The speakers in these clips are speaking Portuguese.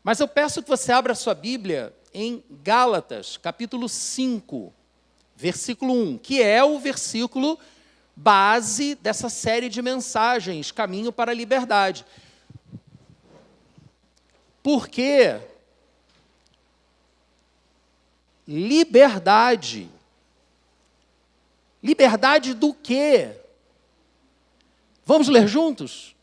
Mas eu peço que você abra a sua Bíblia em Gálatas, capítulo 5, versículo 1, que é o versículo base dessa série de mensagens, Caminho para a Liberdade. Porque liberdade. Liberdade do quê? Vamos ler juntos?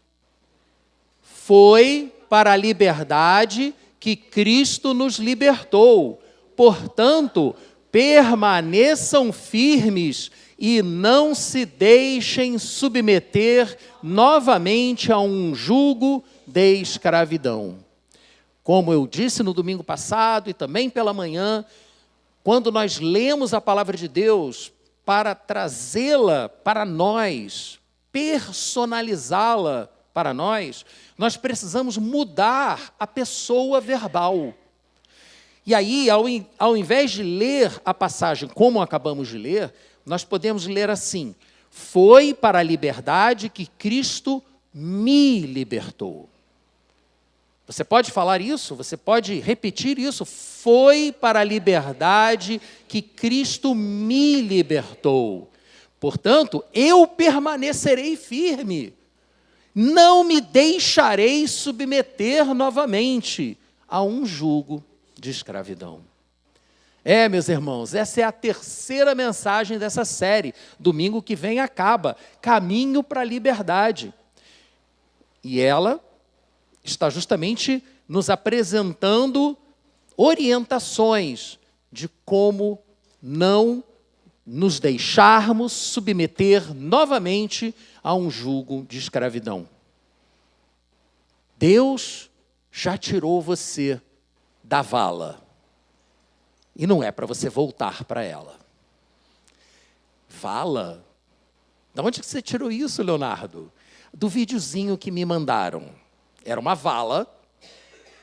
Foi para a liberdade que Cristo nos libertou. Portanto, permaneçam firmes e não se deixem submeter novamente a um jugo de escravidão. Como eu disse no domingo passado e também pela manhã, quando nós lemos a palavra de Deus para trazê-la para nós, personalizá-la para nós precisamos mudar a pessoa verbal. E aí, ao invés de ler a passagem como acabamos de ler, nós podemos ler assim: foi para a liberdade que Cristo me libertou. Você pode falar isso? Você pode repetir isso? Foi para a liberdade que Cristo me libertou. Portanto, eu permanecerei firme. Não me deixarei submeter novamente a um jugo de escravidão. Meus irmãos, essa é a terceira mensagem dessa série. Domingo que vem acaba. Caminho para a liberdade. E ela está justamente nos apresentando orientações de como não nos deixarmos submeter novamente a um jugo de escravidão. Deus já tirou você da vala. E não é para você voltar para ela. Vala? De onde que você tirou isso, Leonardo? Do videozinho que me mandaram. Era uma vala,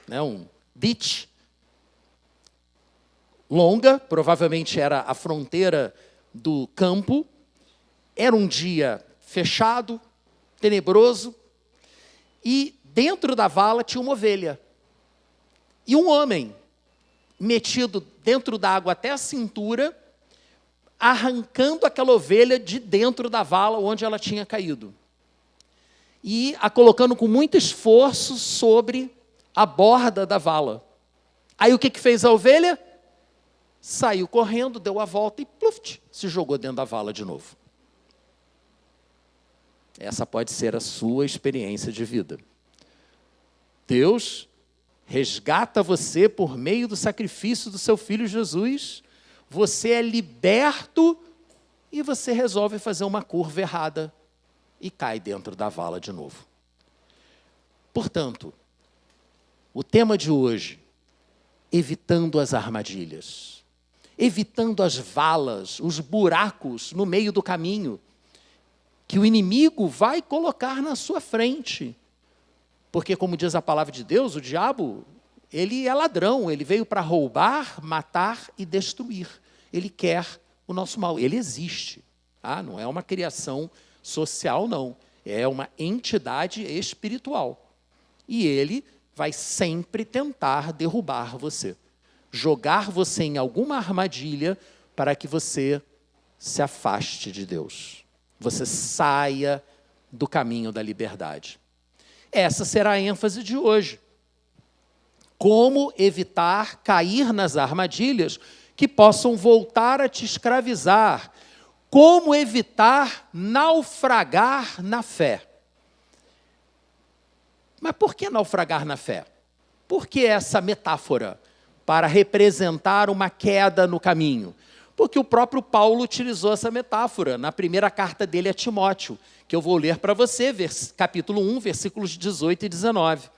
né, um ditch, longa, provavelmente era a fronteira do campo. Era um dia fechado, tenebroso, e dentro da vala tinha uma ovelha. E um homem, metido dentro da água até a cintura, arrancando aquela ovelha de dentro da vala onde ela tinha caído. E a colocando com muito esforço sobre a borda da vala. Aí o que fez a ovelha? Saiu correndo, deu a volta e pluft, se jogou dentro da vala de novo. Essa pode ser a sua experiência de vida. Deus resgata você por meio do sacrifício do seu Filho Jesus. Você é liberto e você resolve fazer uma curva errada e cai dentro da vala de novo. Portanto, o tema de hoje, evitando as armadilhas, evitando as valas, os buracos no meio do caminho, que o inimigo vai colocar na sua frente. Porque, como diz a palavra de Deus, o diabo, ele é ladrão, ele veio para roubar, matar e destruir. Ele quer o nosso mal, ele existe. Não é uma criação social, não. É uma entidade espiritual. E ele vai sempre tentar derrubar você. Jogar você em alguma armadilha para que você se afaste de Deus. Você saia do caminho da liberdade. Essa será a ênfase de hoje. Como evitar cair nas armadilhas que possam voltar a te escravizar. Como evitar naufragar na fé. Mas por que naufragar na fé? Por que essa metáfora para representar uma queda no caminho? Porque o próprio Paulo utilizou essa metáfora na primeira carta dele a Timóteo, que eu vou ler para você, capítulo 1, versículos 18 e 19.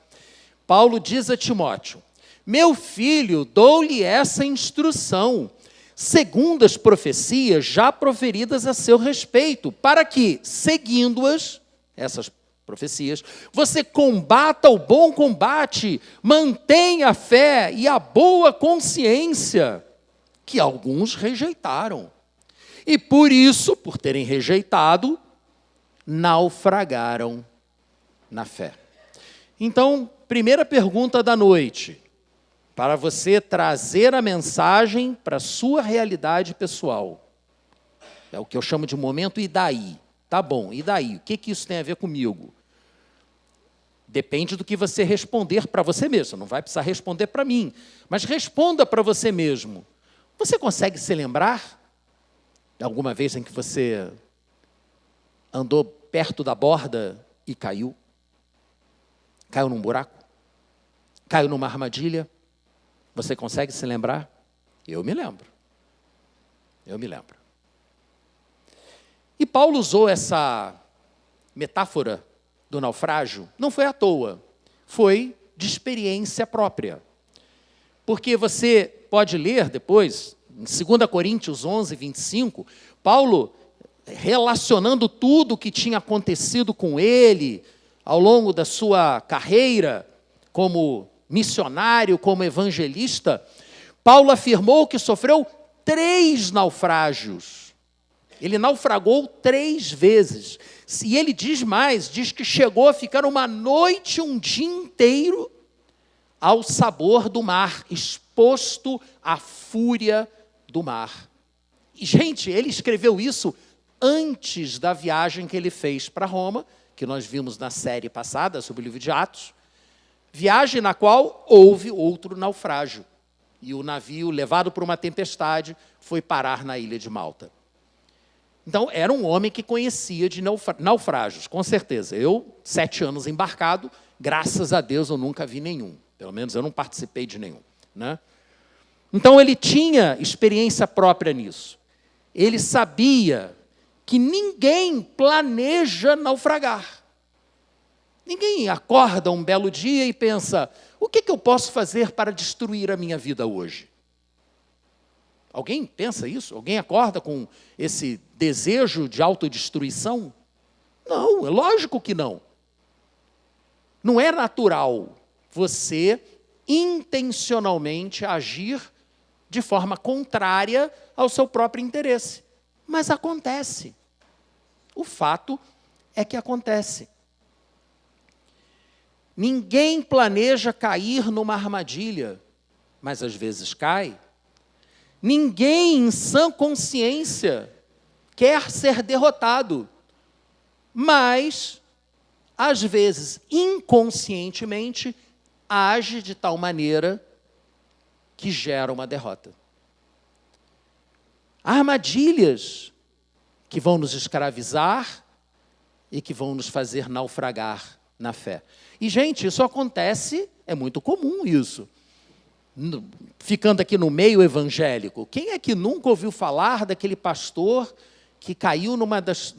Paulo diz a Timóteo: meu filho, dou-lhe essa instrução, segundo as profecias já proferidas a seu respeito, para que, seguindo-as, essas profecias, você combata o bom combate, mantenha a fé e a boa consciência, que alguns rejeitaram. E por isso, por terem rejeitado, naufragaram na fé. Então, primeira pergunta da noite: para você trazer a mensagem para a sua realidade pessoal. É o que eu chamo de momento e daí. Tá bom, e daí? O que isso tem a ver comigo? Depende do que você responder para você mesmo. Você não vai precisar responder para mim, mas responda para você mesmo. Você consegue se lembrar de alguma vez em que você andou perto da borda e caiu? Caiu num buraco? Caiu numa armadilha? Você consegue se lembrar? Eu me lembro. Eu me lembro. E Paulo usou essa metáfora do naufrágio, não foi à toa, foi de experiência própria. Porque você pode ler depois, em 2 Coríntios 11, 25, Paulo relacionando tudo o que tinha acontecido com ele ao longo da sua carreira como missionário, como evangelista, Paulo afirmou que sofreu 3 naufrágios. Ele naufragou 3 vezes. E ele diz mais, diz que chegou a ficar uma noite, um dia inteiro ao sabor do mar, exposto à fúria do mar. E, gente, ele escreveu isso antes da viagem que ele fez para Roma, que nós vimos na série passada sobre o livro de Atos, viagem na qual houve outro naufrágio. E o navio, levado por uma tempestade, foi parar na ilha de Malta. Então, era um homem que conhecia de naufrágios, com certeza. Eu, 7 anos embarcado, graças a Deus eu nunca vi nenhum. Pelo menos eu não participei de nenhum, né? Então, ele tinha experiência própria nisso. Ele sabia que ninguém planeja naufragar. Ninguém acorda um belo dia e pensa, o que eu posso fazer para destruir a minha vida hoje? Alguém pensa isso? Alguém acorda com esse desejo de autodestruição? Não, é lógico que não. Não é natural você intencionalmente agir de forma contrária ao seu próprio interesse. Mas acontece. O fato é que acontece. Ninguém planeja cair numa armadilha, mas às vezes cai. Ninguém em sã consciência quer ser derrotado, mas, às vezes, inconscientemente, age de tal maneira que gera uma derrota. Há armadilhas que vão nos escravizar e que vão nos fazer naufragar na fé. E, gente, isso acontece, é muito comum isso. Ficando aqui no meio evangélico, quem é que nunca ouviu falar daquele pastor que caiu numa das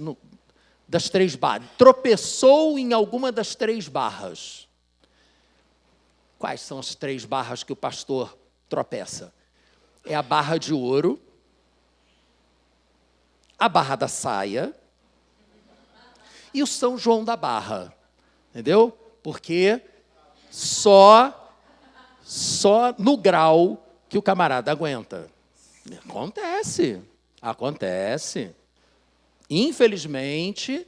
3 barras, tropeçou em alguma das 3 barras? Quais são as 3 barras que o pastor tropeça? É a barra de ouro, a barra da saia e o São João da Barra. Entendeu? Porque só no grau que o camarada aguenta. Acontece. Infelizmente,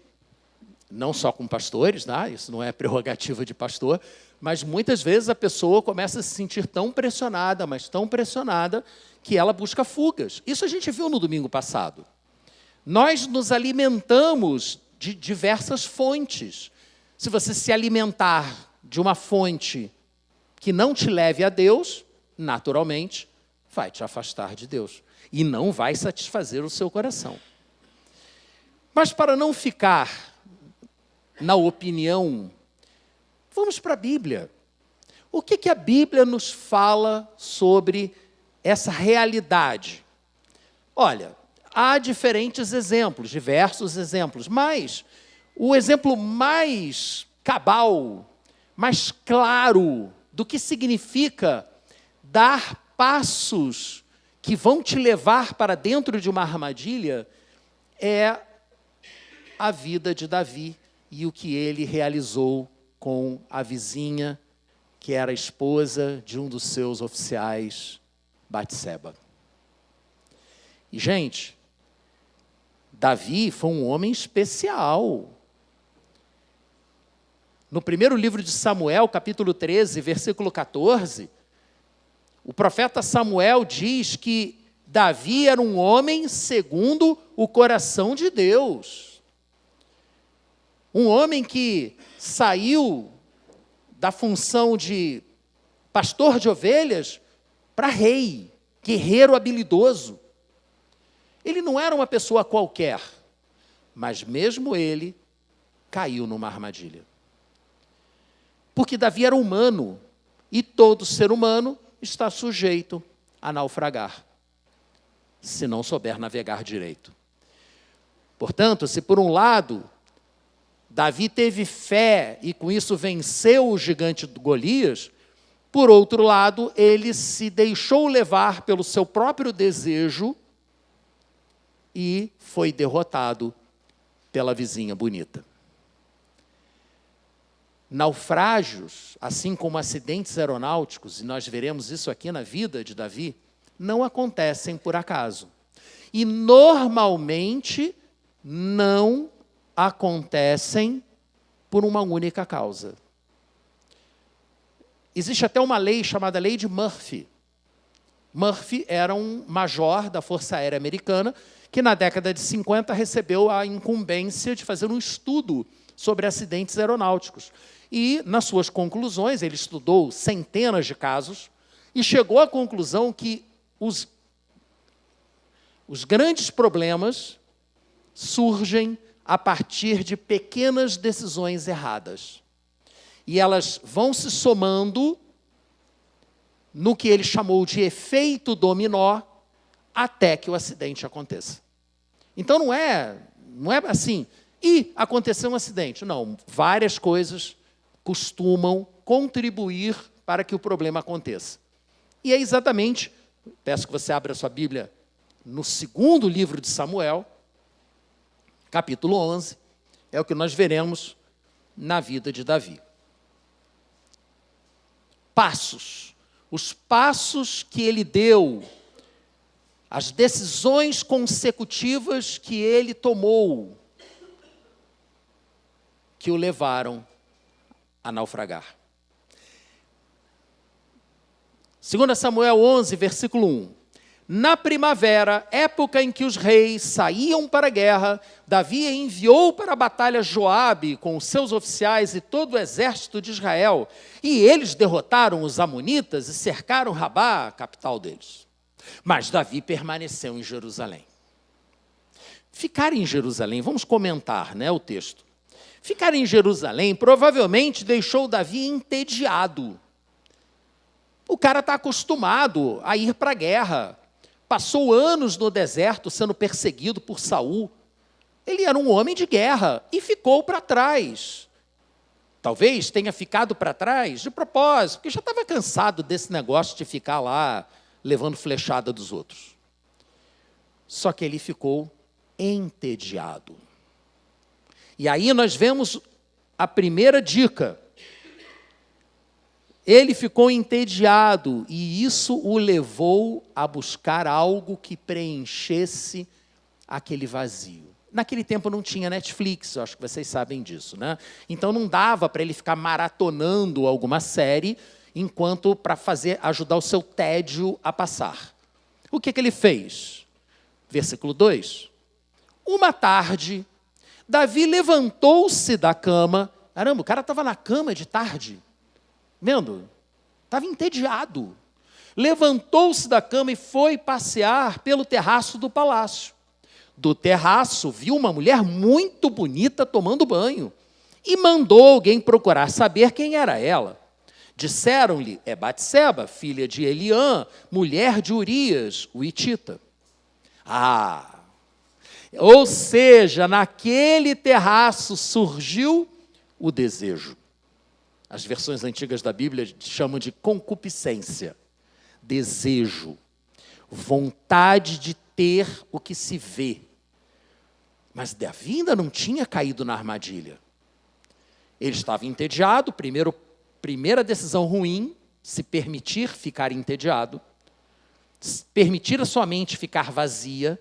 não só com pastores, né? Isso não é prerrogativa de pastor, mas muitas vezes a pessoa começa a se sentir tão pressionada, mas tão pressionada, que ela busca fugas. Isso a gente viu no domingo passado. Nós nos alimentamos de diversas fontes. Se você se alimentar de uma fonte que não te leve a Deus, naturalmente, vai te afastar de Deus. E não vai satisfazer o seu coração. Mas para não ficar na opinião, vamos para a Bíblia. O que a Bíblia nos fala sobre essa realidade? Olha, há diferentes exemplos, diversos exemplos, mas o exemplo mais cabal, mais claro do que significa dar passos que vão te levar para dentro de uma armadilha é a vida de Davi e o que ele realizou com a vizinha, que era a esposa de um dos seus oficiais, Batseba. E, gente, Davi foi um homem especial. No primeiro livro de Samuel, capítulo 13, versículo 14, O profeta Samuel diz que Davi era um homem segundo o coração de Deus. Um homem que saiu da função de pastor de ovelhas para rei, guerreiro habilidoso. Ele não era uma pessoa qualquer, mas mesmo ele caiu numa armadilha. Porque Davi era humano, e todo ser humano está sujeito a naufragar, se não souber navegar direito. Portanto, se por um lado, Davi teve fé e com isso venceu o gigante Golias, por outro lado, ele se deixou levar pelo seu próprio desejo e foi derrotado pela vizinha bonita. Naufrágios, assim como acidentes aeronáuticos, e nós veremos isso aqui na vida de Davi, não acontecem por acaso. E normalmente não acontecem por uma única causa. Existe até uma lei chamada Lei de Murphy. Murphy era um major da Força Aérea Americana que na década de 50 recebeu a incumbência de fazer um estudo sobre acidentes aeronáuticos. E, nas suas conclusões, ele estudou centenas de casos e chegou à conclusão que os grandes problemas surgem a partir de pequenas decisões erradas. E elas vão se somando no que ele chamou de efeito dominó até que o acidente aconteça. Então não é assim, e aconteceu um acidente. Não, várias coisas costumam contribuir para que o problema aconteça. E é exatamente, peço que você abra a sua Bíblia no segundo livro de Samuel, capítulo 11, é o que nós veremos na vida de Davi. Passos. Os passos que ele deu, as decisões consecutivas que ele tomou, que o levaram a naufragar. 2 Samuel 11, versículo 1. Na primavera, época em que os reis saíam para a guerra, Davi enviou para a batalha Joabe com os seus oficiais e todo o exército de Israel, e eles derrotaram os amonitas e cercaram Rabá, a capital deles. Mas Davi permaneceu em Jerusalém. Ficar em Jerusalém, vamos comentar, o texto. Ficar em Jerusalém provavelmente deixou Davi entediado. O cara está acostumado a ir para a guerra. Passou anos no deserto sendo perseguido por Saul. Ele era um homem de guerra e ficou para trás. Talvez tenha ficado para trás de propósito, porque já estava cansado desse negócio de ficar lá levando flechada dos outros. Só que ele ficou entediado. E aí nós vemos a primeira dica. Ele ficou entediado e isso o levou a buscar algo que preenchesse aquele vazio. Naquele tempo não tinha Netflix, eu acho que vocês sabem disso, Então não dava para ele ficar maratonando alguma série para ajudar o seu tédio a passar. O que ele fez? Versículo 2. Uma tarde, Davi levantou-se da cama. Caramba, o cara estava na cama de tarde. Vendo? Estava entediado. Levantou-se da cama e foi passear pelo terraço do palácio. Do terraço, viu uma mulher muito bonita tomando banho e mandou alguém procurar saber quem era ela. Disseram-lhe, é Batseba, filha de Eliã, mulher de Urias, o hitita. Ou seja, naquele terraço surgiu o desejo. As versões antigas da Bíblia chamam de concupiscência, desejo, vontade de ter o que se vê. Mas Davi ainda não tinha caído na armadilha. Ele estava entediado, primeira decisão ruim, se permitir ficar entediado, permitir a sua mente ficar vazia.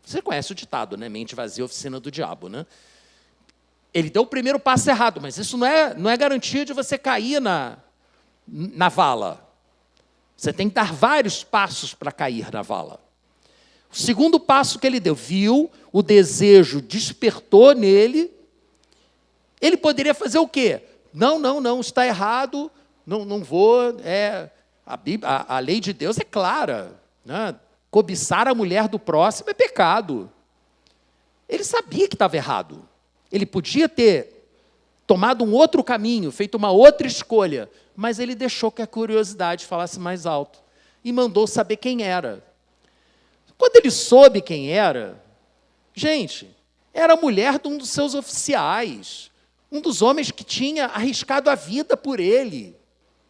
Você conhece o ditado, Mente vazia, oficina do diabo, Ele deu o primeiro passo errado, mas isso não é garantia de você cair na vala. Você tem que dar vários passos para cair na vala. O segundo passo que ele deu, viu, o desejo despertou nele. Ele poderia fazer o quê? Não, está errado, não vou. A lei de Deus é clara, né? Cobiçar a mulher do próximo é pecado. Ele sabia que estava errado. Ele podia ter tomado um outro caminho, feito uma outra escolha, mas ele deixou que a curiosidade falasse mais alto e mandou saber quem era. Quando ele soube quem era, gente, era a mulher de um dos seus oficiais, um dos homens que tinha arriscado a vida por ele,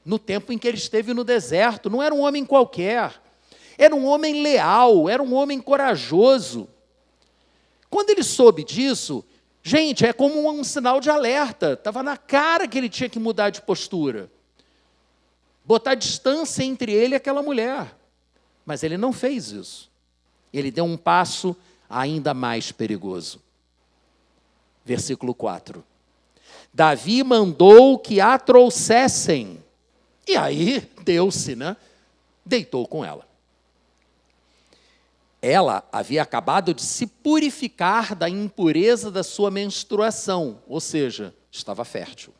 no tempo em que ele esteve no deserto. Não era um homem qualquer, era um homem leal, era um homem corajoso. Quando ele soube disso, gente, é como um sinal de alerta, estava na cara que ele tinha que mudar de postura, botar distância entre ele e aquela mulher, mas ele não fez isso. Ele deu um passo ainda mais perigoso. Versículo 4. Davi mandou que a trouxessem. E aí, deu-se, né? Deitou com ela. Ela havia acabado de se purificar da impureza da sua menstruação, ou seja, estava fértil.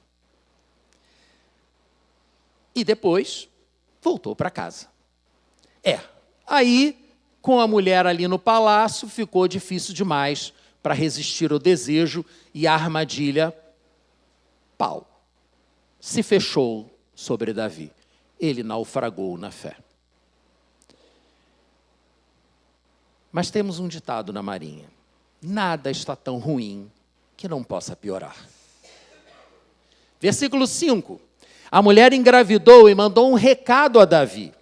E depois, voltou para casa. Aí, com a mulher ali no palácio, ficou difícil demais para resistir ao desejo e a armadilha, pau, se fechou sobre Davi. Ele naufragou na fé. Mas temos um ditado na Marinha: nada está tão ruim que não possa piorar. Versículo 5. A mulher engravidou e mandou um recado a Davi,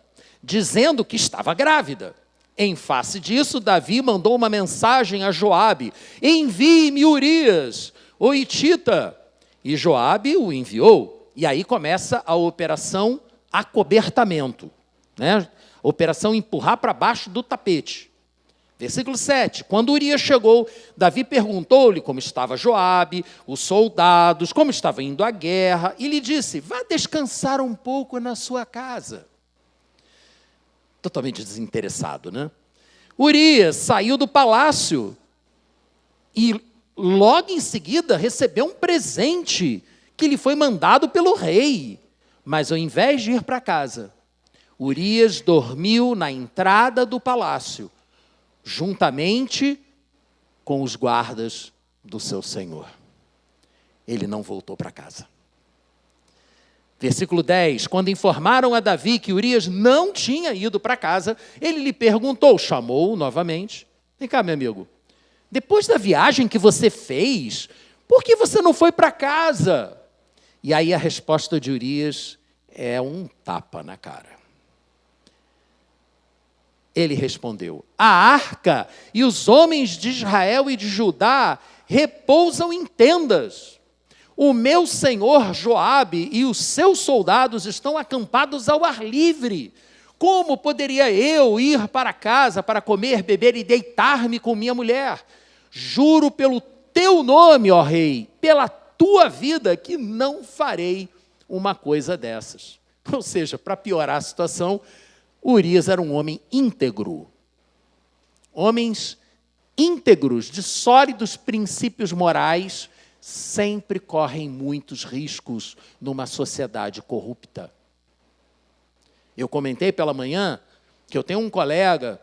dizendo que estava grávida. Em face disso, Davi mandou uma mensagem a Joabe: envie-me Urias, o hitita. E Joabe o enviou. E aí começa a operação acobertamento, né? Operação empurrar para baixo do tapete. Versículo 7. Quando Urias chegou, Davi perguntou-lhe como estava Joabe, os soldados, como estava indo a guerra, e lhe disse: vá descansar um pouco na sua casa. Totalmente desinteressado, né? Urias saiu do palácio e logo em seguida recebeu um presente que lhe foi mandado pelo rei. Mas ao invés de ir para casa, Urias dormiu na entrada do palácio, juntamente com os guardas do seu senhor. Ele não voltou para casa. Versículo 10, quando informaram a Davi que Urias não tinha ido para casa, ele lhe perguntou, chamou-o novamente: vem cá, meu amigo, depois da viagem que você fez, por que você não foi para casa? E aí a resposta de Urias é um tapa na cara. Ele respondeu: a arca e os homens de Israel e de Judá repousam em tendas. O meu senhor Joabe e os seus soldados estão acampados ao ar livre. Como poderia eu ir para casa para comer, beber e deitar-me com minha mulher? Juro pelo teu nome, ó rei, pela tua vida, que não farei uma coisa dessas. Ou seja, para piorar a situação, Urias era um homem íntegro. Homens íntegros, de sólidos princípios morais, sempre correm muitos riscos numa sociedade corrupta. Eu comentei pela manhã que eu tenho um colega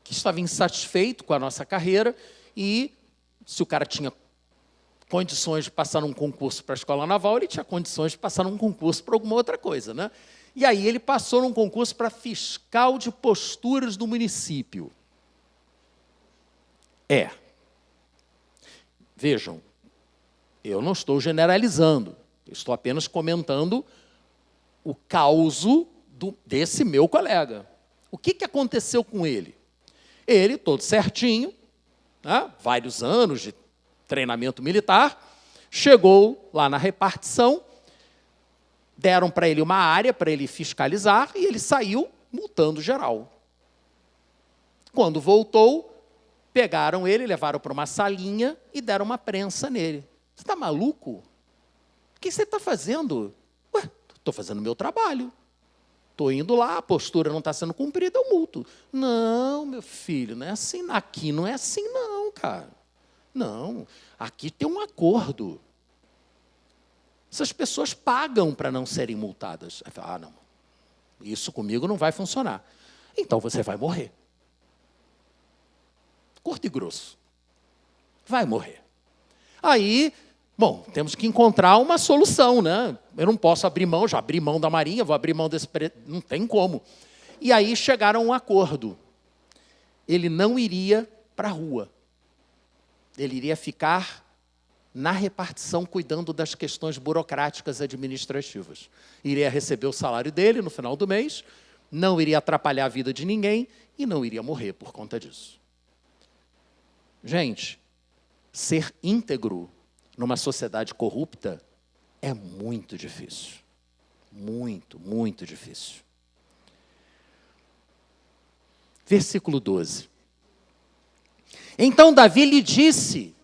que estava insatisfeito com a nossa carreira e, se o cara tinha condições de passar num concurso para a Escola Naval, ele tinha condições de passar num concurso para alguma outra coisa, né? E aí ele passou num concurso para fiscal de posturas do município. Vejam, eu não estou generalizando, eu estou apenas comentando o causo desse meu colega. O que aconteceu com ele? Ele, todo certinho, né, vários anos de treinamento militar, chegou lá na repartição, deram para ele uma área para ele fiscalizar e ele saiu multando geral. Quando voltou, pegaram ele, levaram para uma salinha e deram uma prensa nele. Você está maluco? O que você está fazendo? Ué, estou fazendo o meu trabalho. Estou indo lá, a postura não está sendo cumprida, eu multo. Não, meu filho, não é assim. Aqui não é assim, não, cara. Não, aqui tem um acordo. Essas pessoas pagam para não serem multadas. Aí fala, não, isso comigo não vai funcionar. Então você vai morrer. Curto e grosso. Vai morrer. Aí, bom, temos que encontrar uma solução, né? Eu não posso abrir mão, já abri mão da Marinha, vou abrir mão desse... Não tem como. E aí chegaram a um acordo. Ele não iria para a rua. Ele iria ficar na repartição, cuidando das questões burocráticas administrativas. Iria receber o salário dele no final do mês, não iria atrapalhar a vida de ninguém e não iria morrer por conta disso. Gente, ser íntegro numa sociedade corrupta é muito difícil. Muito, muito difícil. Versículo 12. Então Davi lhe disse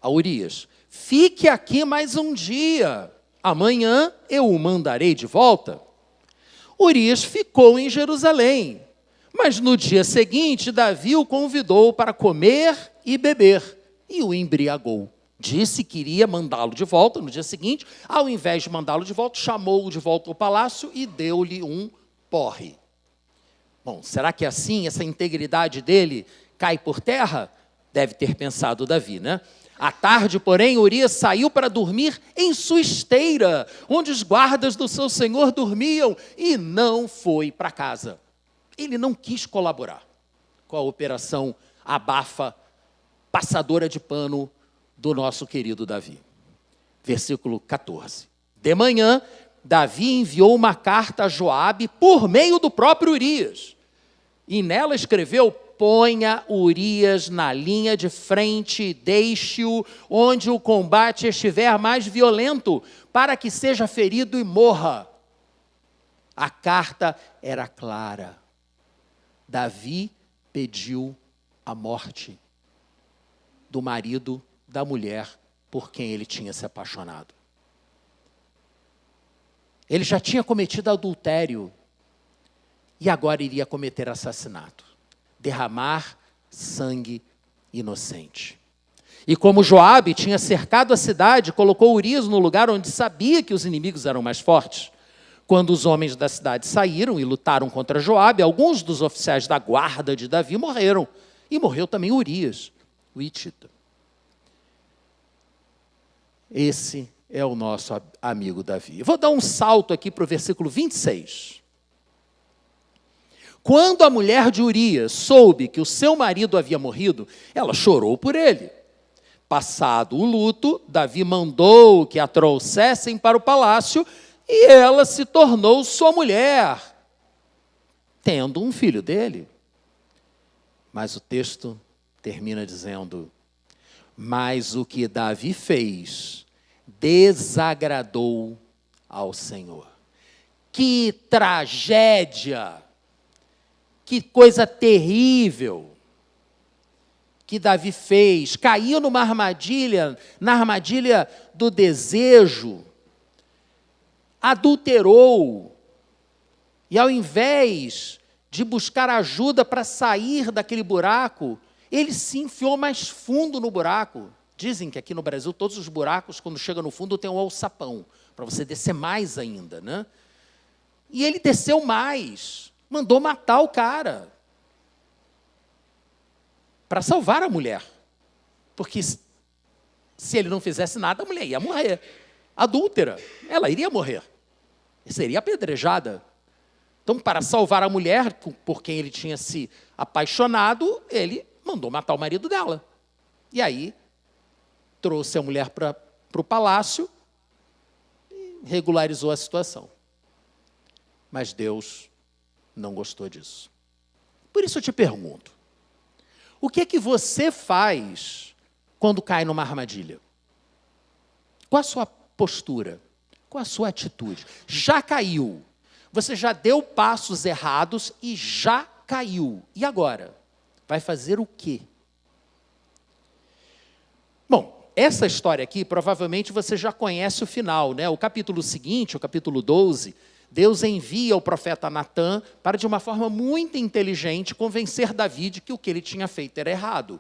a Urias, fique aqui mais um dia, amanhã eu o mandarei de volta. Urias ficou em Jerusalém, mas no dia seguinte Davi o convidou para comer e beber, e o embriagou. Disse que iria mandá-lo de volta no dia seguinte, ao invés de mandá-lo de volta, chamou-o de volta ao palácio e deu-lhe um porre. Bom, será que assim essa integridade dele cai por terra? Deve ter pensado Davi, né? À tarde, porém, Urias saiu para dormir em sua esteira, onde os guardas do seu senhor dormiam, e não foi para casa. Ele não quis colaborar com a operação abafa, passadora de pano do nosso querido Davi. Versículo 14. De manhã, Davi enviou uma carta a Joabe por meio do próprio Urias. E nela escreveu, ponha Urias na linha de frente e deixe-o onde o combate estiver mais violento, para que seja ferido e morra. A carta era clara. Davi pediu a morte do marido da mulher por quem ele tinha se apaixonado. Ele já tinha cometido adultério e agora iria cometer assassinato, derramar sangue inocente. E como Joabe tinha cercado a cidade, colocou Urias no lugar onde sabia que os inimigos eram mais fortes. Quando os homens da cidade saíram e lutaram contra Joabe, alguns dos oficiais da guarda de Davi morreram. E morreu também Urias, o hitita. Esse é o nosso amigo Davi. Eu vou dar um salto aqui para o versículo 26. Quando a mulher de Urias soube que o seu marido havia morrido, ela chorou por ele. Passado o luto, Davi mandou que a trouxessem para o palácio e ela se tornou sua mulher, tendo um filho dele. Mas o texto termina dizendo, mas o que Davi fez desagradou ao Senhor. Que tragédia! Que coisa terrível que Davi fez. Caiu numa armadilha, na armadilha do desejo. Adulterou. E ao invés de buscar ajuda para sair daquele buraco, ele se enfiou mais fundo no buraco. Dizem que aqui no Brasil todos os buracos, quando chega no fundo, tem um alçapão, para você descer mais ainda, né? E ele desceu mais. Mandou matar o cara para salvar a mulher. Porque se ele não fizesse nada, a mulher ia morrer. Adúltera, ela iria morrer. Seria apedrejada. Então, para salvar a mulher, por quem ele tinha se apaixonado, ele mandou matar o marido dela. E aí, trouxe a mulher para o palácio e regularizou a situação. Mas Deus não gostou disso. Por isso eu te pergunto, o que é que você faz quando cai numa armadilha? Qual a sua postura? Qual a sua atitude? Já caiu. Você já deu passos errados e já caiu. E agora? Vai fazer o quê? Bom, essa história aqui, provavelmente você já conhece o final, né? O capítulo seguinte, o capítulo 12, Deus envia o profeta Natã para, de uma forma muito inteligente, convencer Davi de que o que ele tinha feito era errado.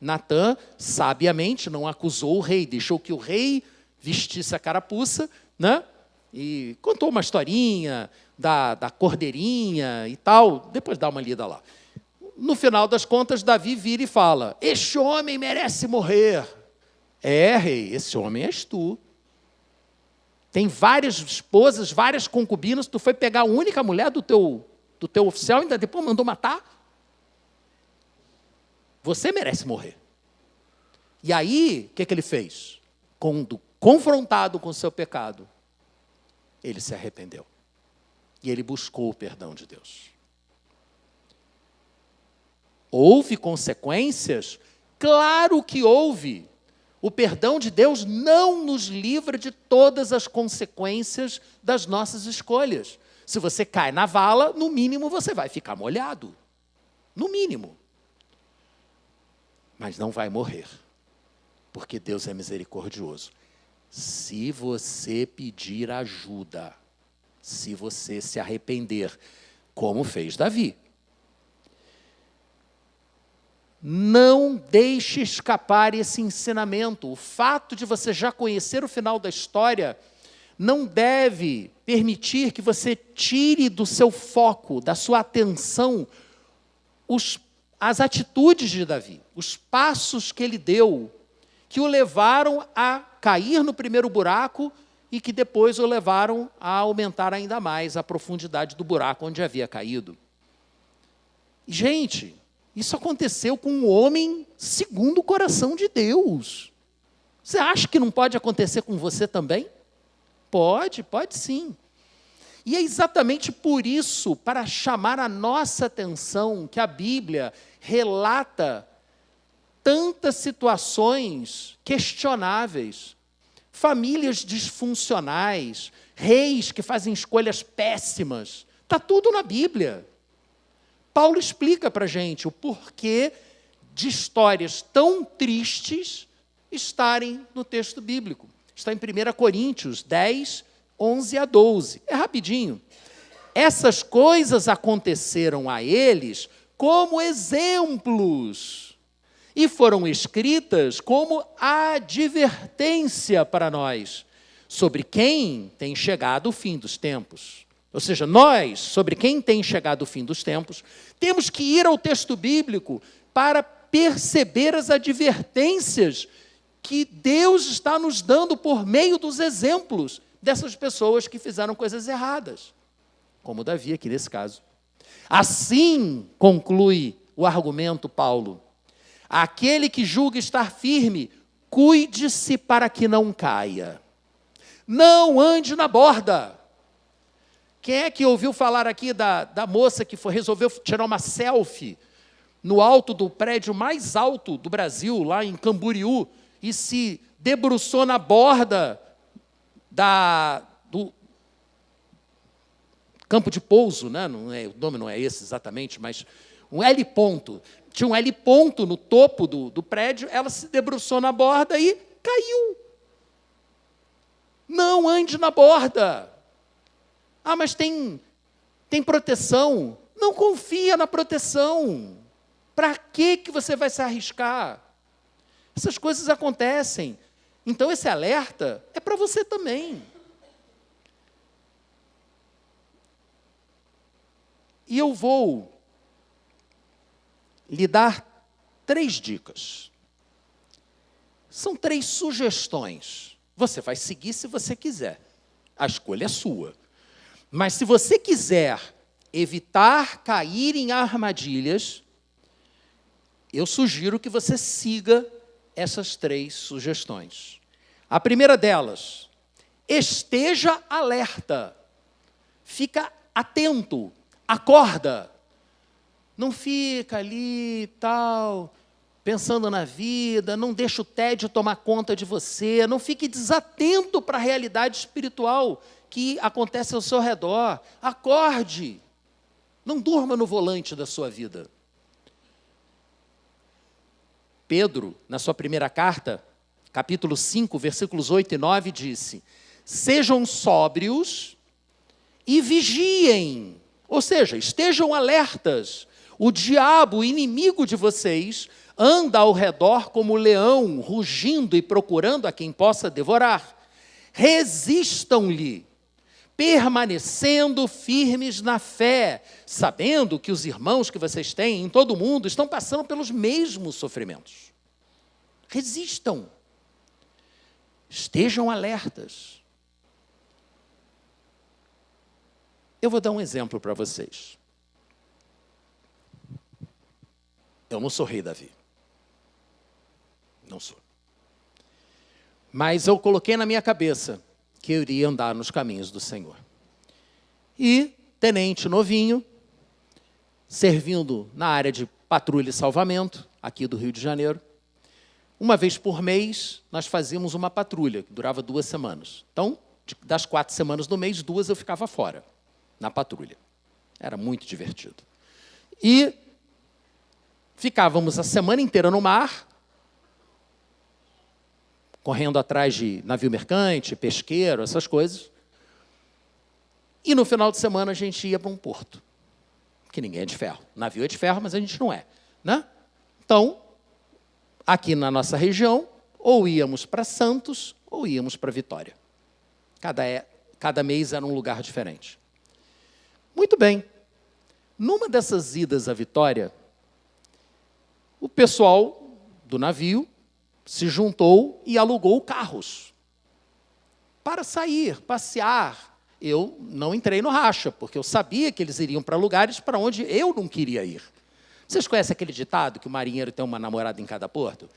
Natã, sabiamente, não acusou o rei, deixou que o rei vestisse a carapuça, né? E contou uma historinha da cordeirinha e tal, depois dá uma lida lá. No final das contas, Davi vira e fala: este homem merece morrer. Rei, esse homem és tu. Tem várias esposas, várias concubinas, tu foi pegar a única mulher do teu oficial e ainda depois mandou matar? Você merece morrer. E aí, o que ele fez? Quando confrontado com o seu pecado, ele se arrependeu. E ele buscou o perdão de Deus. Houve consequências? Claro que houve. O perdão de Deus não nos livra de todas as consequências das nossas escolhas. Se você cai na vala, no mínimo você vai ficar molhado. No mínimo. Mas não vai morrer. Porque Deus é misericordioso. Se você pedir ajuda, se você se arrepender, como fez Davi, não deixe escapar esse ensinamento. O fato de você já conhecer o final da história não deve permitir que você tire do seu foco, da sua atenção, as atitudes de Davi, os passos que ele deu, que o levaram a cair no primeiro buraco e que depois o levaram a aumentar ainda mais a profundidade do buraco onde havia caído. Gente, isso aconteceu com um homem segundo o coração de Deus. Você acha que não pode acontecer com você também? Pode sim. E é exatamente por isso, para chamar a nossa atenção, que a Bíblia relata tantas situações questionáveis, famílias disfuncionais, reis que fazem escolhas péssimas. Está tudo na Bíblia. Paulo explica para a gente o porquê de histórias tão tristes estarem no texto bíblico. Está em 1 Coríntios 10, 11 a 12. É rapidinho. Essas coisas aconteceram a eles como exemplos e foram escritas como advertência para nós, sobre quem tem chegado o fim dos tempos. Ou seja, nós, sobre quem tem chegado o fim dos tempos, temos que ir ao texto bíblico para perceber as advertências que Deus está nos dando por meio dos exemplos dessas pessoas que fizeram coisas erradas, como Davi aqui nesse caso. Assim, conclui o argumento Paulo, aquele que julga estar firme, cuide-se para que não caia. Não ande na borda. Quem é que ouviu falar aqui da moça que resolveu tirar uma selfie no alto do prédio mais alto do Brasil, lá em Camboriú, e se debruçou na borda do campo de pouso, né? O nome não é esse exatamente, mas um L ponto. Tinha um L ponto no topo do prédio, ela se debruçou na borda e caiu. Não ande na borda. Ah, mas tem proteção. Não confia na proteção. Para que você vai se arriscar? Essas coisas acontecem. Então, esse alerta é para você também. E eu vou lhe dar 3 dicas. São 3 sugestões. Você vai seguir se você quiser. A escolha é sua. Mas se você quiser evitar cair em armadilhas, eu sugiro que você siga essas 3 sugestões. A primeira delas, esteja alerta. Fica atento, acorda. Não fica ali, tal, pensando na vida, não deixa o tédio tomar conta de você, não fique desatento para a realidade espiritual que acontece ao seu redor. Acorde. Não durma no volante da sua vida. Pedro, na sua primeira carta, capítulo 5, versículos 8 e 9, disse: sejam sóbrios e vigiem, ou seja, estejam alertas. O diabo, o inimigo de vocês, anda ao redor como leão, rugindo e procurando a quem possa devorar. Resistam-lhe, permanecendo firmes na fé, sabendo que os irmãos que vocês têm em todo o mundo estão passando pelos mesmos sofrimentos. Resistam. Estejam alertas. Eu vou dar um exemplo para vocês. Eu não sou rei Davi. Não sou. Mas eu coloquei na minha cabeça que eu iria andar nos caminhos do Senhor. E, tenente novinho, servindo na área de patrulha e salvamento, aqui do Rio de Janeiro, uma vez por mês, nós fazíamos uma patrulha, que durava 2 semanas. Então, das 4 semanas do mês, 2 eu ficava fora, na patrulha. Era muito divertido. E ficávamos a semana inteira no mar, correndo atrás de navio mercante, pesqueiro, essas coisas. E no final de semana a gente ia para um porto, que ninguém é de ferro. O navio é de ferro, mas a gente não é, né? Então, aqui na nossa região, ou íamos para Santos, ou íamos para Vitória. Cada mês era um lugar diferente. Muito bem. Numa dessas idas à Vitória, o pessoal do navio se juntou e alugou carros para sair, passear. Eu não entrei no racha, porque eu sabia que eles iriam para lugares para onde eu não queria ir. Vocês conhecem aquele ditado que o marinheiro tem uma namorada em cada porto?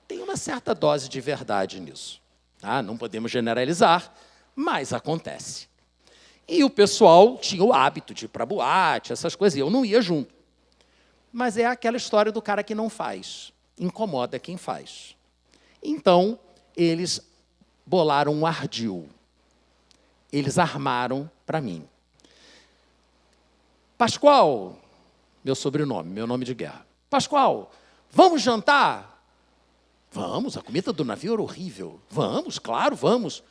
Tem uma certa dose de verdade nisso. Tá? Não podemos generalizar, mas acontece. E o pessoal tinha o hábito de ir para boate, essas coisas, e eu não ia junto. Mas é aquela história do cara que não faz. Incomoda quem faz. Então, eles bolaram um ardil. Eles armaram para mim. Pascoal, meu sobrenome, meu nome de guerra. Pascoal, vamos jantar? Vamos, a comida do navio era horrível. Vamos, claro, vamos.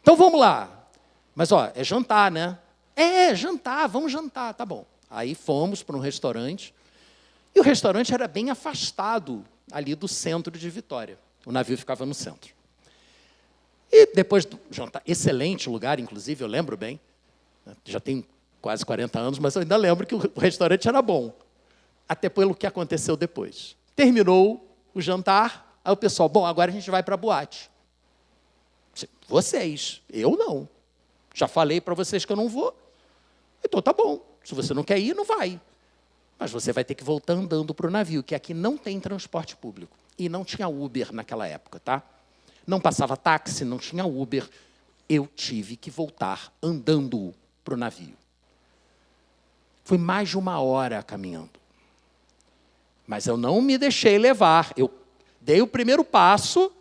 Então vamos lá. Mas, é jantar, né? É, jantar, vamos jantar, tá bom. Aí fomos para um restaurante. E o restaurante era bem afastado ali do centro de Vitória. O navio ficava no centro. E depois do jantar, excelente lugar, inclusive, eu lembro bem. Já tem quase 40 anos, mas eu ainda lembro que o restaurante era bom. Até pelo que aconteceu depois. Terminou o jantar, aí o pessoal, bom, agora a gente vai para a boate. Vocês, eu não. Já falei para vocês que eu não vou. Então tá bom, se você não quer ir, não vai. Mas você vai ter que voltar andando para o navio, que aqui não tem transporte público. E não tinha Uber naquela época, tá? Não passava táxi, não tinha Uber. Eu tive que voltar andando para o navio. Foi mais de 1 hora caminhando. Mas eu não me deixei levar. Eu dei o primeiro passo,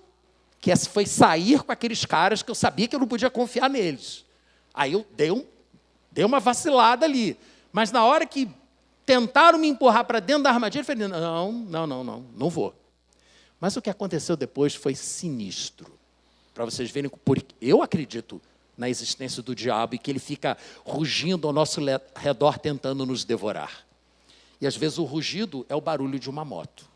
que foi sair com aqueles caras que eu sabia que eu não podia confiar neles. Aí eu dei uma vacilada ali. Mas na hora que tentaram me empurrar para dentro da armadilha, eu falei, não vou. Mas o que aconteceu depois foi sinistro. Para vocês verem, eu acredito na existência do diabo e que ele fica rugindo ao nosso redor tentando nos devorar. E às vezes o rugido é o barulho de uma moto.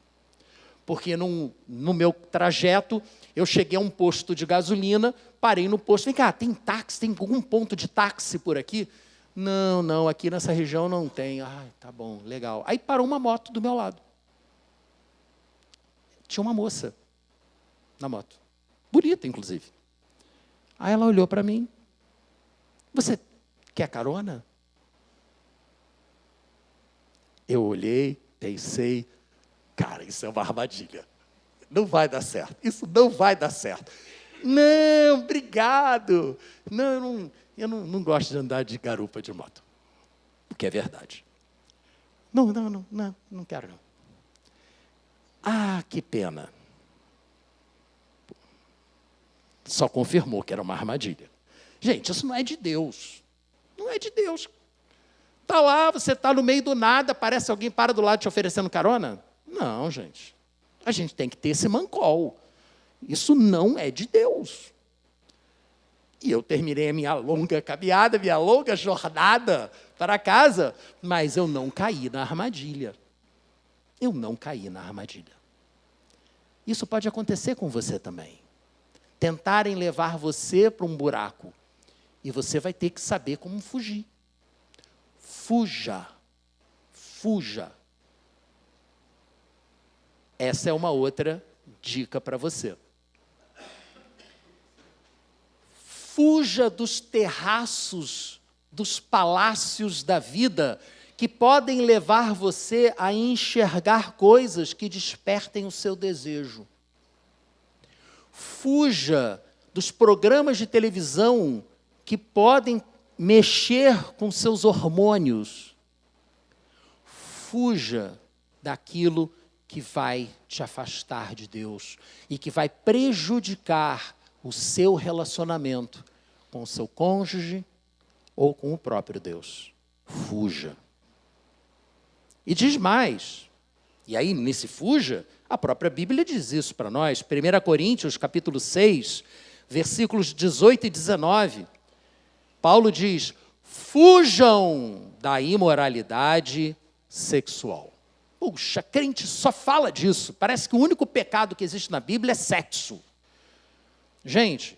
Porque no meu trajeto, eu cheguei a um posto de gasolina, parei no posto, vem cá, tem táxi, tem algum ponto de táxi por aqui? Não, aqui nessa região não tem. Tá bom, legal. Aí parou uma moto do meu lado. Tinha uma moça na moto. Bonita, inclusive. Aí ela olhou para mim. Você quer carona? Eu olhei, pensei, cara, isso é uma armadilha. Não vai dar certo. Isso não vai dar certo. Não, obrigado. Eu não gosto de andar de garupa de moto. O que é verdade. Não quero não. Que pena. Só confirmou que era uma armadilha. Gente, isso não é de Deus. Não é de Deus. Está lá, você está no meio do nada, aparece alguém para do lado te oferecendo carona? Não, gente. A gente tem que ter esse mancol. Isso não é de Deus. E eu terminei a minha longa caminhada, minha longa jornada para casa, mas eu não caí na armadilha. Eu não caí na armadilha. Isso pode acontecer com você também. Tentarem levar você para um buraco. E você vai ter que saber como fugir. Fuja. Fuja. Essa é uma outra dica para você. Fuja dos terraços, dos palácios da vida, que podem levar você a enxergar coisas que despertem o seu desejo. Fuja dos programas de televisão que podem mexer com seus hormônios. Fuja daquilo que vai te afastar de Deus e que vai prejudicar o seu relacionamento com o seu cônjuge ou com o próprio Deus. Fuja. E diz mais, e aí nesse fuja, a própria Bíblia diz isso para nós, 1 Coríntios capítulo 6, versículos 18 e 19, Paulo diz, fujam da imoralidade sexual. Puxa, crente só fala disso, parece que o único pecado que existe na Bíblia é sexo. Gente,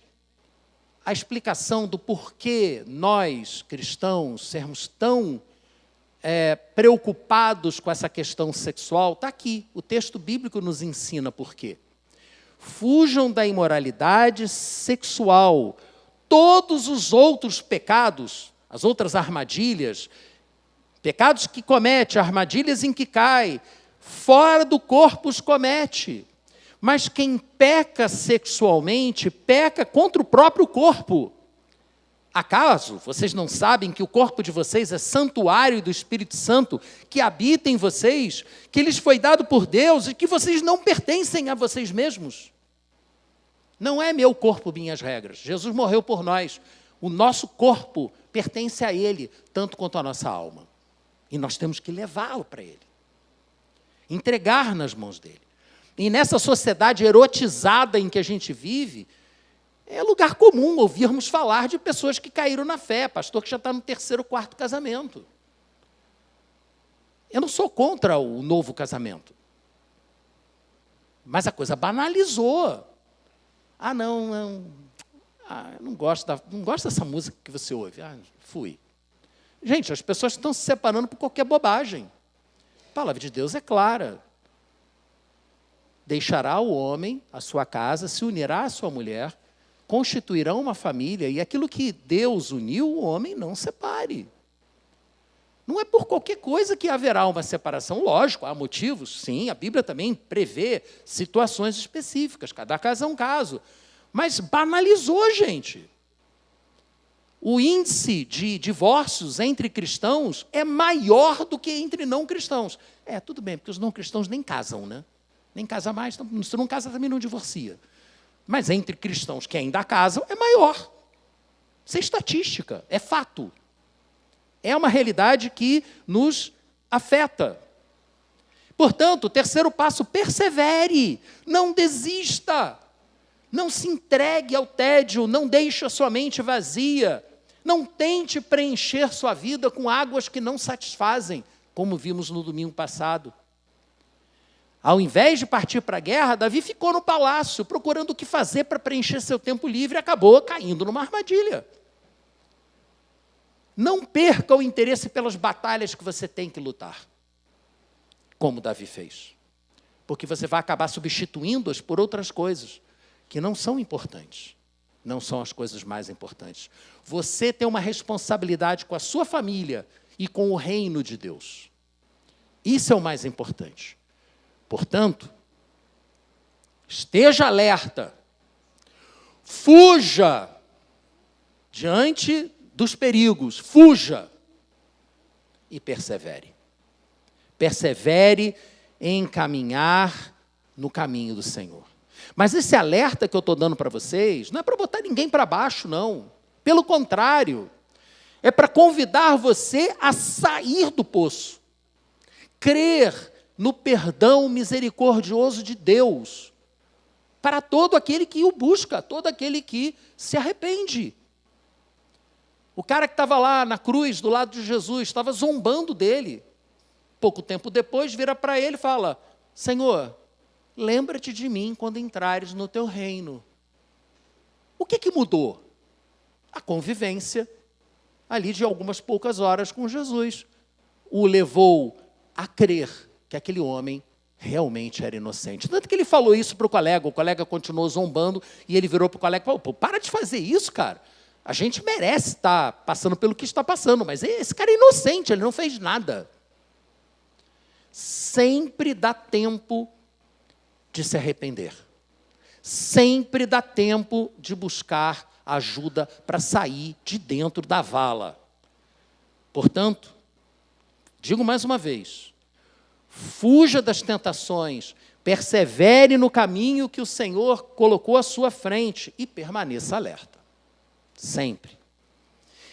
a explicação do porquê nós, cristãos, sermos tão preocupados com essa questão sexual, está aqui. O texto bíblico nos ensina por quê. Fujam da imoralidade sexual. Todos os outros pecados, as outras armadilhas, pecados que comete, armadilhas em que cai, fora do corpo os comete. Mas quem peca sexualmente, peca contra o próprio corpo. Acaso vocês não sabem que o corpo de vocês é santuário do Espírito Santo, que habita em vocês, que lhes foi dado por Deus e que vocês não pertencem a vocês mesmos? Não é meu corpo, minhas regras. Jesus morreu por nós. O nosso corpo pertence a Ele, tanto quanto a nossa alma. E nós temos que levá-lo para Ele. Entregar nas mãos dEle. E nessa sociedade erotizada em que a gente vive, é lugar comum ouvirmos falar de pessoas que caíram na fé, pastor que já está no 3º, 4º casamento. Eu não sou contra o novo casamento. Mas a coisa banalizou. Eu não gosto dessa música que você ouve. Fui. Gente, as pessoas estão se separando por qualquer bobagem. A palavra de Deus é clara. Deixará o homem a sua casa, se unirá à sua mulher, constituirão uma família, e aquilo que Deus uniu, o homem não separe. Não é por qualquer coisa que haverá uma separação. Lógico, há motivos, sim, a Bíblia também prevê situações específicas, cada caso é um caso. Mas banalizou, gente. O índice de divórcios entre cristãos é maior do que entre não cristãos. Tudo bem, porque os não cristãos nem casam, né? Nem casa mais, se não casa também não divorcia. Mas entre cristãos que ainda casam, é maior. Isso é estatística, é fato. É uma realidade que nos afeta. Portanto, o 3º passo, persevere, não desista, não se entregue ao tédio, não deixe a sua mente vazia, não tente preencher sua vida com águas que não satisfazem, como vimos no domingo passado. Ao invés de partir para a guerra, Davi ficou no palácio, procurando o que fazer para preencher seu tempo livre e acabou caindo numa armadilha. Não perca o interesse pelas batalhas que você tem que lutar, como Davi fez. Porque você vai acabar substituindo-as por outras coisas que não são importantes. Não são as coisas mais importantes. Você tem uma responsabilidade com a sua família e com o reino de Deus. Isso é o mais importante. Portanto, esteja alerta, fuja diante dos perigos, fuja e persevere. Persevere em caminhar no caminho do Senhor. Mas esse alerta que eu estou dando para vocês não é para botar ninguém para baixo, não. Pelo contrário, é para convidar você a sair do poço, crer no perdão misericordioso de Deus, para todo aquele que o busca, todo aquele que se arrepende. O cara que estava lá na cruz, do lado de Jesus, estava zombando dele. Pouco tempo depois, vira para ele e fala: Senhor, lembra-te de mim quando entrares no teu reino. O que mudou? A convivência ali de algumas poucas horas com Jesus o levou a crer que aquele homem realmente era inocente. Tanto que ele falou isso para o colega continuou zombando, e ele virou para o colega e falou: pô, para de fazer isso, cara. A gente merece estar passando pelo que está passando, mas esse cara é inocente, ele não fez nada. Sempre dá tempo de se arrepender. Sempre dá tempo de buscar ajuda para sair de dentro da vala. Portanto, digo mais uma vez, fuja das tentações, persevere no caminho que o Senhor colocou à sua frente e permaneça alerta. Sempre.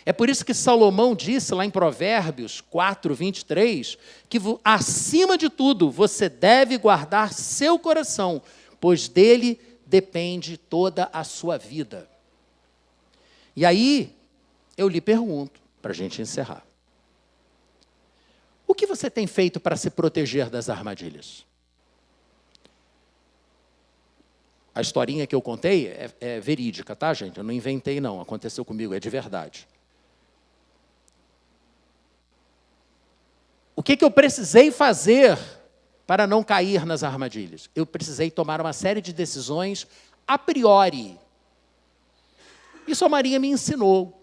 É por isso que Salomão disse lá em Provérbios 4, 23, que acima de tudo você deve guardar seu coração, pois dele depende toda a sua vida. E aí, eu lhe pergunto, para a gente encerrar: o que você tem feito para se proteger das armadilhas? A historinha que eu contei é verídica, tá, gente? Eu não inventei, não. Aconteceu comigo, é de verdade. O que eu precisei fazer para não cair nas armadilhas? Eu precisei tomar uma série de decisões a priori. Isso a Marinha me ensinou.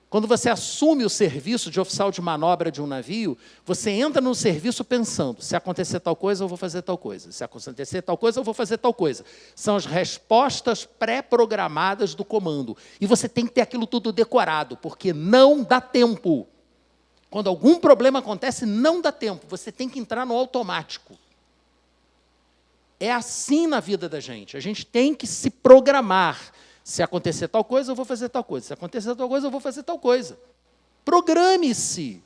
Quando você assume o serviço de oficial de manobra de um navio, você entra no serviço pensando: se acontecer tal coisa, eu vou fazer tal coisa. Se acontecer tal coisa, eu vou fazer tal coisa. São as respostas pré-programadas do comando. E você tem que ter aquilo tudo decorado, porque não dá tempo. Quando algum problema acontece, não dá tempo. Você tem que entrar no automático. É assim na vida da gente. A gente tem que se programar. Se acontecer tal coisa, eu vou fazer tal coisa. Se acontecer tal coisa, eu vou fazer tal coisa. Programe-se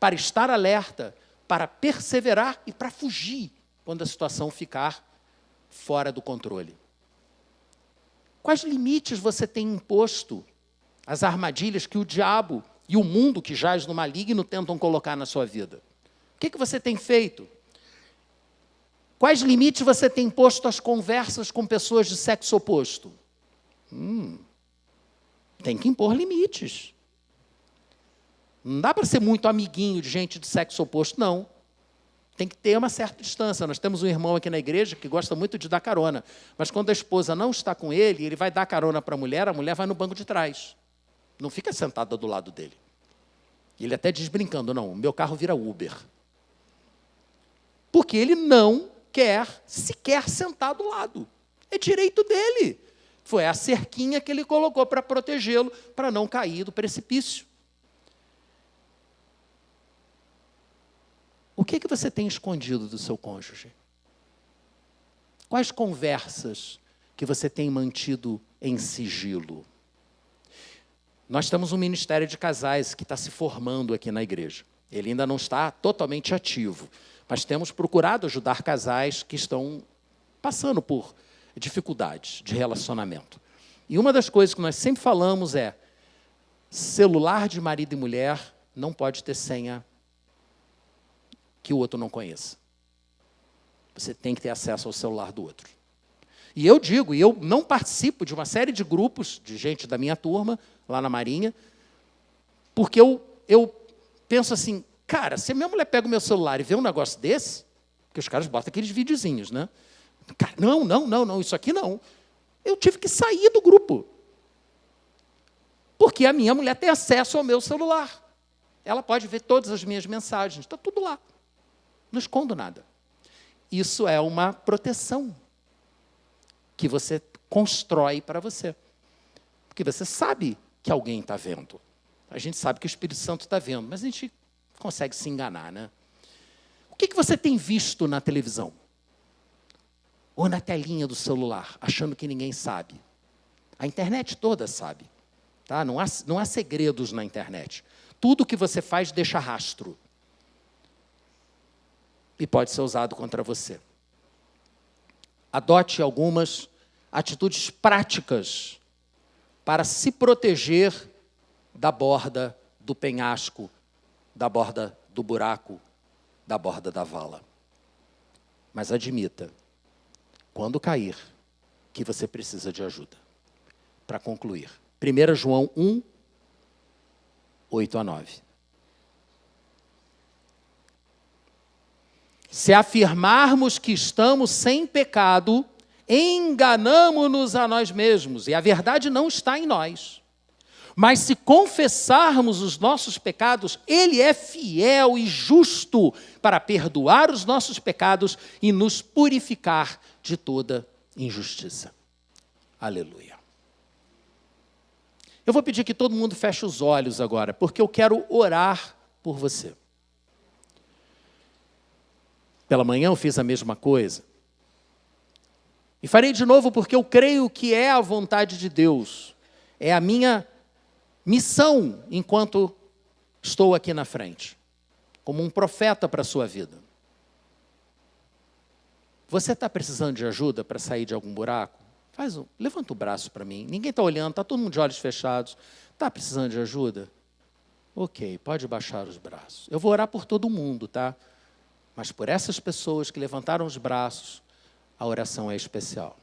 para estar alerta, para perseverar e para fugir quando a situação ficar fora do controle. Quais limites você tem imposto às armadilhas que o diabo e o mundo que jaz no maligno tentam colocar na sua vida? O que você tem feito? Quais limites você tem posto às conversas com pessoas de sexo oposto? Tem que impor limites. Não dá para ser muito amiguinho de gente de sexo oposto, não. Tem que ter uma certa distância. Nós temos um irmão aqui na igreja que gosta muito de dar carona, mas quando a esposa não está com ele, ele vai dar carona para a mulher vai no banco de trás. Não fica sentada do lado dele. Ele até diz brincando: não, meu carro vira Uber. Porque ele não quer sequer sentar do lado. É direito dele. Foi a cerquinha que ele colocou para protegê-lo, para não cair do precipício. O que você tem escondido do seu cônjuge? Quais conversas que você tem mantido em sigilo? Nós temos um ministério de casais que está se formando aqui na igreja. Ele ainda não está totalmente ativo, mas temos procurado ajudar casais que estão passando por dificuldades de relacionamento. E uma das coisas que nós sempre falamos é: celular de marido e mulher não pode ter senha que o outro não conheça. Você tem que ter acesso ao celular do outro. E eu digo, e eu não participo de uma série de grupos de gente da minha turma, lá na Marinha, porque eu penso assim: cara, se a minha mulher pega o meu celular e vê um negócio desse, porque os caras botam aqueles videozinhos, né? Cara, não, isso aqui não. Eu tive que sair do grupo. Porque a minha mulher tem acesso ao meu celular. Ela pode ver todas as minhas mensagens, está tudo lá. Não escondo nada. Isso é uma proteção que você constrói para você. Porque você sabe que alguém está vendo. A gente sabe que o Espírito Santo está vendo, mas a gente consegue se enganar, né? O que você tem visto na televisão? Ou na telinha do celular, achando que ninguém sabe? A internet toda sabe. Tá? Não há segredos na internet. Tudo que você faz deixa rastro. E pode ser usado contra você. Adote algumas atitudes práticas para se proteger da borda do penhasco, da borda do buraco, da borda da vala. Mas admita, quando cair, que você precisa de ajuda. Para concluir, 1 João 1, 8 a 9. Se afirmarmos que estamos sem pecado, enganamo-nos a nós mesmos, e a verdade não está em nós. Mas se confessarmos os nossos pecados, Ele é fiel e justo para perdoar os nossos pecados e nos purificar de toda injustiça. Aleluia. Eu vou pedir que todo mundo feche os olhos agora, porque eu quero orar por você. Pela manhã eu fiz a mesma coisa. E farei de novo porque eu creio que é a vontade de Deus. É a minha missão enquanto estou aqui na frente. Como um profeta para a sua vida. Você está precisando de ajuda para sair de algum buraco? Levanta o braço para mim. Ninguém está olhando, está todo mundo de olhos fechados. Está precisando de ajuda? Ok, pode baixar os braços. Eu vou orar por todo mundo, tá? Mas por essas pessoas que levantaram os braços, a oração é especial.